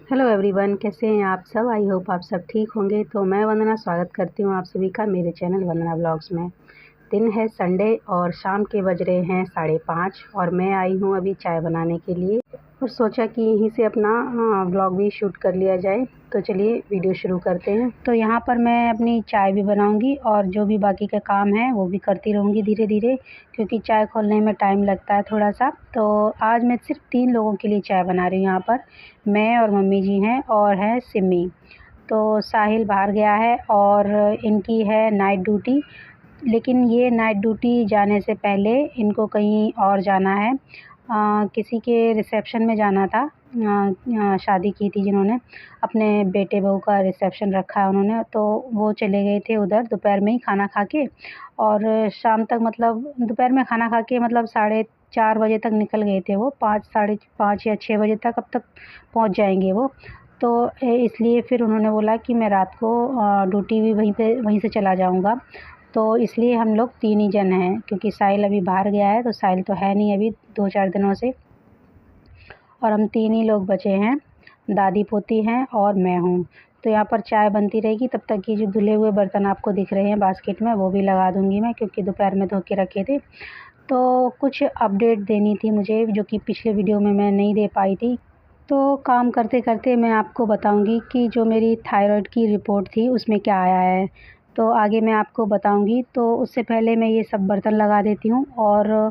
Hello everyone, कैसे हैं आप सब। आई होप आप सब ठीक होंगे। तो मैं वंदना स्वागत करती हूँ आप सभी का मेरे चैनल वंदना ब्लॉग्स में। दिन है संडे और शाम के बज रहे हैं 5:30 और मैं आई हूँ अभी चाय बनाने के लिए और सोचा कि यहीं से अपना ब्लॉग भी शूट कर लिया जाए। तो चलिए वीडियो शुरू करते हैं। तो यहाँ पर मैं अपनी चाय भी बनाऊंगी और जो भी बाकी का काम है वो भी करती रहूँगी धीरे धीरे, क्योंकि चाय खोलने में टाइम लगता है थोड़ा सा। तो आज मैं सिर्फ 3 लोगों के लिए चाय बना रही हूँ। यहाँ पर मैं और मम्मी जी हैं और है सिमी। तो साहिल बाहर गया है और इनकी है नाइट ड्यूटी, लेकिन ये नाइट ड्यूटी जाने से पहले इनको कहीं और जाना है। किसी के रिसेप्शन में जाना था। शादी की थी जिन्होंने, अपने बेटे बहू का रिसेप्शन रखा है उन्होंने, तो वो चले गए थे उधर दोपहर में ही खाना खा के। और शाम तक मतलब दोपहर में खाना खा के मतलब 4:30 बजे तक निकल गए थे वो। 5 या 6 बजे तक अब तक पहुंच जाएंगे वो। तो इसलिए फिर उन्होंने बोला कि मैं रात को ड्यूटी भी वहीं से चला जाऊंगा। तो इसलिए हम लोग 3 ही जन हैं, क्योंकि साहिल अभी बाहर गया है। तो साहिल तो है नहीं अभी 2-4 दिनों से, और हम 3 ही लोग बचे हैं। दादी पोती हैं और मैं हूँ। तो यहाँ पर चाय बनती रहेगी तब तक। कि जो धुले हुए बर्तन आपको दिख रहे हैं बास्केट में, वो भी लगा दूँगी मैं, क्योंकि दोपहर में धो के रखे थे। तो कुछ अपडेट देनी थी मुझे, जो कि पिछले वीडियो में मैं नहीं दे पाई थी। तो काम करते करते मैं आपको बताऊंगी कि जो मेरी थायराइड की रिपोर्ट थी उसमें क्या आया है। तो आगे मैं आपको बताऊंगी। तो उससे पहले मैं ये सब बर्तन लगा देती हूँ। और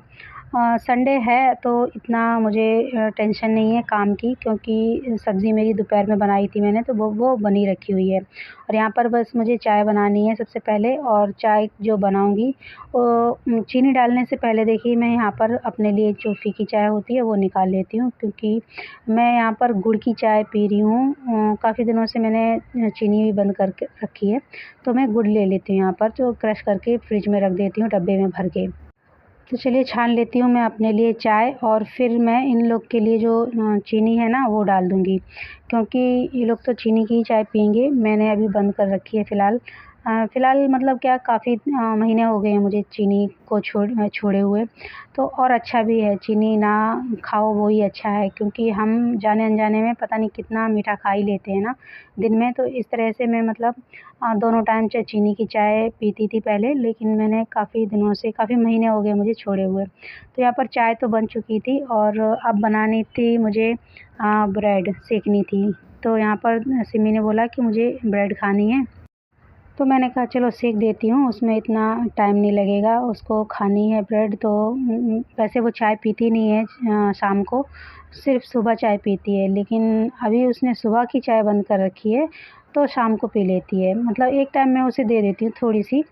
संडे है तो इतना मुझे टेंशन नहीं है काम की, क्योंकि सब्ज़ी मेरी दोपहर में बनाई थी मैंने, तो वो बनी रखी हुई है। और यहाँ पर बस मुझे चाय बनानी है सबसे पहले। और चाय जो बनाऊंगी वो चीनी डालने से पहले देखिए मैं यहाँ पर अपने लिए जो फीकी चाय होती है वो निकाल लेती हूँ, क्योंकि मैं यहाँ पर गुड़ की चाय पी रही हूँ। काफ़ी दिनों से मैंने चीनी भी बंद करके रखी है। तो मैं गुड़ ले लेती हूँ यहाँ पर, जो क्रश करके फ्रिज में रख देती हूँ डब्बे में भर के। तो चलिए छान लेती हूँ मैं अपने लिए चाय, और फिर मैं इन लोग के लिए जो चीनी है ना वो डाल दूँगी, क्योंकि ये लोग तो चीनी की ही चाय पिएंगे। मैंने अभी बंद कर रखी है फ़िलहाल। फ़िलहाल मतलब क्या, काफ़ी महीने हो गए हैं मुझे चीनी को छोड़े हुए। तो और अच्छा भी है चीनी ना खाओ, वो ही अच्छा है, क्योंकि हम जाने अनजाने में पता नहीं कितना मीठा खा ही लेते हैं ना दिन में। तो इस तरह से मैं मतलब दोनों टाइम चीनी की चाय पीती थी पहले, लेकिन मैंने काफ़ी दिनों से, काफ़ी महीने हो गए मुझे छोड़े हुए। तो यहाँ पर चाय तो बन चुकी थी और अब बनानी थी मुझे ब्रेड सेकनी थी। तो यहाँ पर सिमी ने बोला कि मुझे ब्रेड खानी है, तो मैंने कहा चलो सेक देती हूँ, उसमें इतना टाइम नहीं लगेगा। उसको खानी है ब्रेड। तो वैसे वो चाय पीती नहीं है शाम को, सिर्फ सुबह चाय पीती है। लेकिन अभी उसने सुबह की चाय बंद कर रखी है, तो शाम को पी लेती है। मतलब एक टाइम मैं उसे दे देती हूँ थोड़ी सी,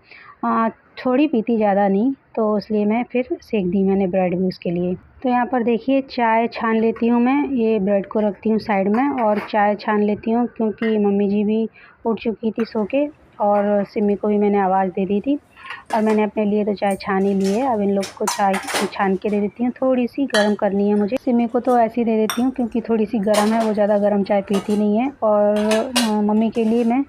थोड़ी पीती, ज़्यादा नहीं। तो इसलिए मैं फिर सेक दी मैंने ब्रेड भी उसके लिए। तो यहाँ पर देखिए चाय छान लेती हूँ मैं। ये ब्रेड को रखती हूँ साइड में और चाय छान लेती हूँ, क्योंकि मम्मी जी भी उठ चुकी थी सो के, और सिमी को भी मैंने आवाज़ दे दी थी। और मैंने अपने लिए तो चाय छान ही ली है। अब इन लोग को चाय छान के दे देती हूँ। थोड़ी सी गर्म करनी है मुझे। सिमी को तो ऐसे ही दे देती हूँ, क्योंकि थोड़ी सी गर्म है, वो ज़्यादा गर्म चाय पीती नहीं है। और मम्मी के लिए मैं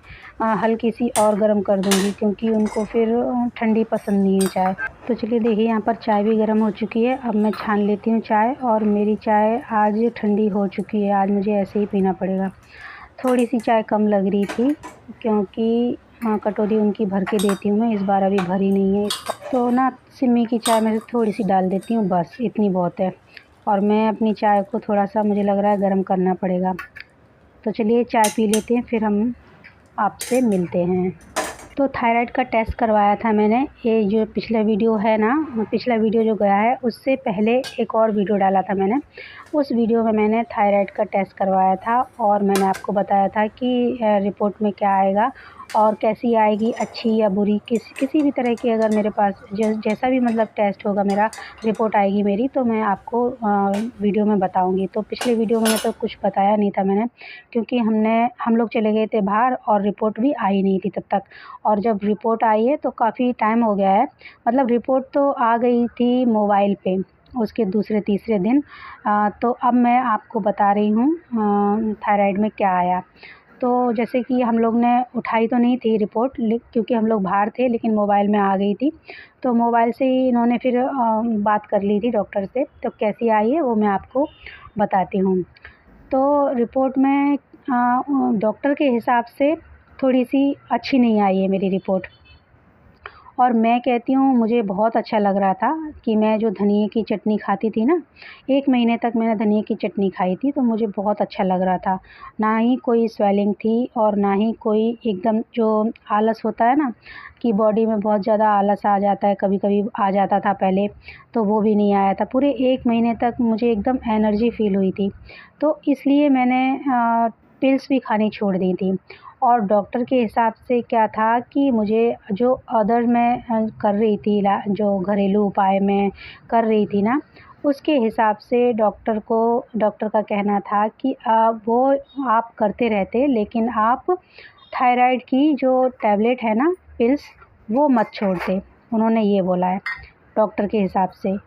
हल्की सी और गर्म कर दूँगी, क्योंकि उनको फिर ठंडी पसंद नहीं है चाय। तो चलिए देखिए यहाँ पर चाय भी गर्म हो चुकी है। अब मैं छान लेती हूँ चाय, और मेरी चाय आज ठंडी हो चुकी है। आज मुझे ऐसे ही पीना पड़ेगा। थोड़ी सी चाय कम लग रही थी, क्योंकि कटोरी उनकी भर के देती हूँ मैं, इस बार अभी भरी नहीं है। तो ना सिमी की चाय में से थोड़ी सी डाल देती हूँ, बस इतनी बहुत है। और मैं अपनी चाय को थोड़ा सा, मुझे लग रहा है, गर्म करना पड़ेगा। तो चलिए चाय पी लेते हैं, फिर हम आपसे मिलते हैं। तो थायराइड का टेस्ट करवाया था मैंने। ये जो पिछला वीडियो है ना, पिछला वीडियो जो गया है उससे पहले एक और वीडियो डाला था मैंने। उस वीडियो में मैंने थायराइड का टेस्ट करवाया था, और मैंने आपको बताया था कि रिपोर्ट में क्या आएगा और कैसी आएगी, अच्छी या बुरी, किसी भी तरह की अगर मेरे पास जैसा भी मतलब टेस्ट होगा, मेरा रिपोर्ट आएगी मेरी, तो मैं आपको वीडियो में बताऊंगी। तो पिछले वीडियो में तो कुछ बताया नहीं था मैंने, क्योंकि हम लोग चले गए थे बाहर और रिपोर्ट भी आई नहीं थी तब तक। और जब रिपोर्ट आई है तो काफ़ी टाइम हो गया है। मतलब रिपोर्ट तो आ गई थी मोबाइल पे उसके दूसरे तीसरे दिन। तो अब मैं आपको बता रही हूँ थायराइड में क्या आया। तो जैसे कि हम लोग ने उठाई तो नहीं थी रिपोर्ट, क्योंकि हम लोग बाहर थे, लेकिन मोबाइल में आ गई थी। तो मोबाइल से ही इन्होंने फिर बात कर ली थी डॉक्टर से। तो कैसी आई है वो मैं आपको बताती हूँ। तो रिपोर्ट में डॉक्टर के हिसाब से थोड़ी सी अच्छी नहीं आई है मेरी रिपोर्ट। और मैं कहती हूँ मुझे बहुत अच्छा लग रहा था कि मैं जो धनिए की चटनी खाती थी ना, 1 महीने तक मैंने धनिए की चटनी खाई थी तो मुझे बहुत अच्छा लग रहा था। ना ही कोई स्वेलिंग थी और ना ही कोई एकदम जो आलस होता है ना कि बॉडी में बहुत ज़्यादा आलस आ जाता है, कभी-कभी आ जाता था पहले, तो वो भी नहीं आया था। पूरे 1 महीने तक मुझे एकदम एनर्जी फ़ील हुई थी। तो इसलिए मैंने पिल्स भी खानी छोड़ दी थी। और डॉक्टर के हिसाब से क्या था कि मुझे जो अदर मैं कर रही थी जो घरेलू उपाय मैं कर रही थी ना, उसके हिसाब से डॉक्टर का कहना था कि वो आप करते रहते लेकिन आप थायराइड की जो टैबलेट है ना, पिल्स, वो मत छोड़ते। उन्होंने ये बोला है डॉक्टर के हिसाब से।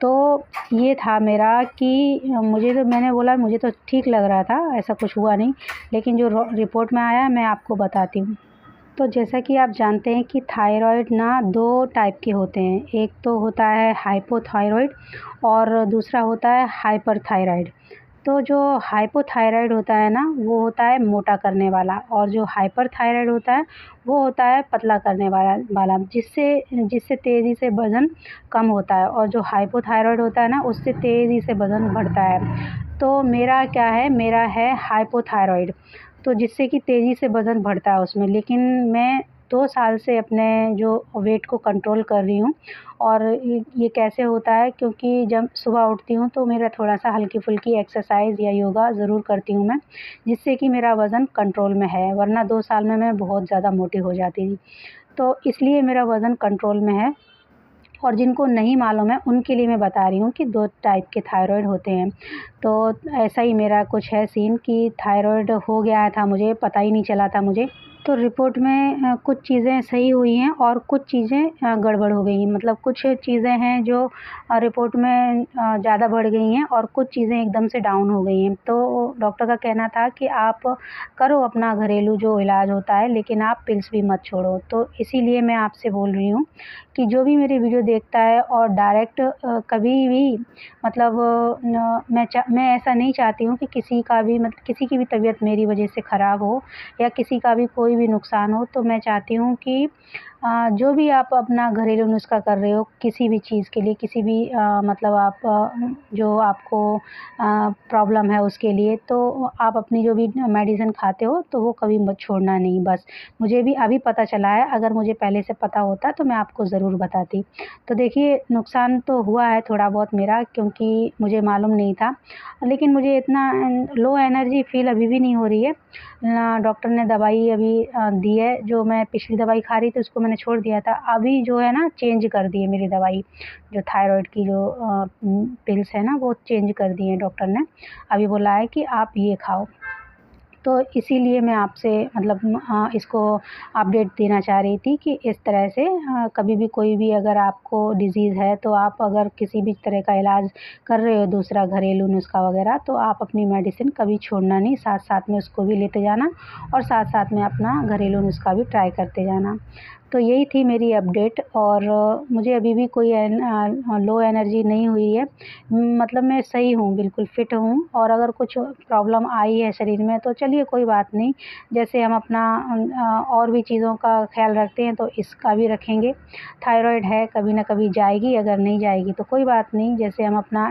तो ये था मेरा कि मुझे तो मैंने बोला मुझे तो ठीक लग रहा था, ऐसा कुछ हुआ नहीं, लेकिन जो रिपोर्ट में आया मैं आपको बताती हूँ। तो जैसा कि आप जानते हैं कि थायरॉइड ना 2 टाइप के होते हैं, एक तो होता है हाइपोथायरॉइड और दूसरा होता है हाइपरथायरॉइड। तो जो हाइपोथायरॉइड होता है ना, वो होता है मोटा करने वाला, और जो हाइपरथायरॉइड होता है वो होता है पतला करने वाला जिससे जिससे तेज़ी से वज़न कम होता है, और जो हाइपोथायरॉइड होता है ना, उससे तेज़ी से वज़न बढ़ता है। तो मेरा क्या है, मेरा है हाइपोथायरॉइड, तो जिससे कि तेज़ी से वज़न बढ़ता है उसमें। लेकिन मैं 2 साल से अपने जो वेट को कंट्रोल कर रही हूँ। और ये कैसे होता है, क्योंकि जब सुबह उठती हूँ तो मेरा थोड़ा-सा हल्की-फुल्की एक्सरसाइज़ या योगा ज़रूर करती हूँ मैं, जिससे कि मेरा वज़न कंट्रोल में है, वरना 2 साल में मैं बहुत ज़्यादा मोटी हो जाती थी। तो इसलिए मेरा वज़न कंट्रोल में है। और जिनको नहीं मालूम है उनके लिए मैं बता रही हूँ कि 2 टाइप के थायरॉइड होते हैं। तो ऐसा ही मेरा कुछ है सीन कि थायरॉइड हो गया था, मुझे पता ही नहीं चला था मुझे। तो रिपोर्ट में कुछ चीज़ें सही हुई हैं और कुछ चीज़ें गड़बड़ हो गई हैं। मतलब कुछ चीज़ें हैं जो रिपोर्ट में ज़्यादा बढ़ गई हैं और कुछ चीज़ें एकदम से डाउन हो गई हैं। तो डॉक्टर का कहना था कि आप करो अपना घरेलू जो इलाज होता है, लेकिन आप पिल्स भी मत छोड़ो। तो इसीलिए मैं आपसे बोल रही हूँ कि जो भी मेरी वीडियो देखता है और डायरेक्ट कभी भी मतलब मैं ऐसा नहीं चाहती हूँ कि किसी की भी तबीयत मेरी वजह से ख़राब हो या किसी का भी कोई भी नुकसान हो। तो मैं चाहती हूँ कि जो भी आप अपना घरेलू नुस्ख़ा कर रहे हो किसी भी चीज़ के लिए, किसी भी मतलब आप जो आपको प्रॉब्लम है उसके लिए, तो आप अपनी जो भी मेडिसिन खाते हो तो वो कभी मत छोड़ना नहीं बस। मुझे भी अभी पता चला है, अगर मुझे पहले से पता होता तो मैं आपको ज़रूर बताती। तो देखिए, नुकसान तो हुआ है थोड़ा बहुत मेरा, क्योंकि मुझे मालूम नहीं था, लेकिन मुझे इतना लो एनर्जी फ़ील अभी भी नहीं हो रही है। डॉक्टर ने दवाई अभी दी है, जो मैं पिछली दवाई खा रही थी उसको मैंने छोड़ दिया था। अभी जो है ना, चेंज कर दी है मेरी दवाई, जो थायरॉइड की जो पिल्स है ना, वो चेंज कर दी है डॉक्टर ने। अभी बोला है कि आप ये खाओ। तो इसीलिए मैं आपसे मतलब इसको अपडेट देना चाह रही थी कि इस तरह से कभी भी कोई भी अगर आपको डिज़ीज़ है, तो आप अगर किसी भी तरह का इलाज कर रहे हो दूसरा घरेलू नुस्ख़ा वग़ैरह, तो आप अपनी मेडिसिन कभी छोड़ना नहीं, साथ-साथ में उसको भी लेते जाना और साथ-साथ में अपना घरेलू नुस्ख़ा भी ट्राई करते जाना। तो यही थी मेरी अपडेट, और मुझे अभी भी कोई लो एनर्जी नहीं हुई है। मतलब मैं सही हूँ, बिल्कुल फ़िट हूँ, और अगर कुछ प्रॉब्लम आई है शरीर में तो चलिए कोई बात नहीं। जैसे हम अपना और भी चीज़ों का ख़्याल रखते हैं तो इसका भी रखेंगे। थायरॉइड है, कभी न कभी जाएगी, अगर नहीं जाएगी तो कोई बात नहीं। जैसे हम अपना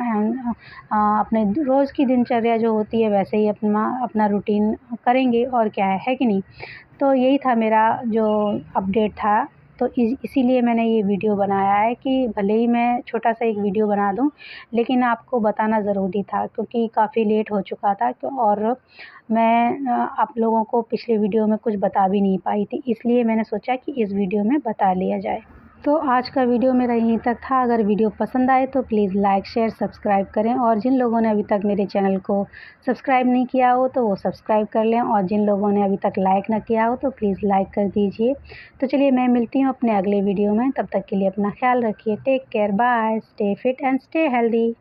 अपने रोज़ की दिनचर्या जो होती है वैसे ही अपना अपना रूटीन करेंगे, और क्या है कि नहीं? तो यही था मेरा जो अपडेट था। तो इसीलिए मैंने ये वीडियो बनाया है कि भले ही मैं छोटा-सा एक वीडियो बना दूँ, लेकिन आपको बताना ज़रूरी था, क्योंकि काफ़ी लेट हो चुका था। और मैं आप लोगों को पिछले वीडियो में कुछ बता भी नहीं पाई थी, इसलिए मैंने सोचा कि इस वीडियो में बता लिया जाए। तो आज का वीडियो मेरा यहीं तक था। अगर वीडियो पसंद आए तो प्लीज़ लाइक, शेयर, सब्सक्राइब करें, और जिन लोगों ने अभी तक मेरे चैनल को सब्सक्राइब नहीं किया हो तो वो सब्सक्राइब कर लें, और जिन लोगों ने अभी तक लाइक ना किया हो तो प्लीज़ लाइक कर दीजिए। तो चलिए, मैं मिलती हूँ अपने अगले वीडियो में, तब तक के लिए अपना ख़्याल रखिए। Take care, bye, stay fit and stay healthy.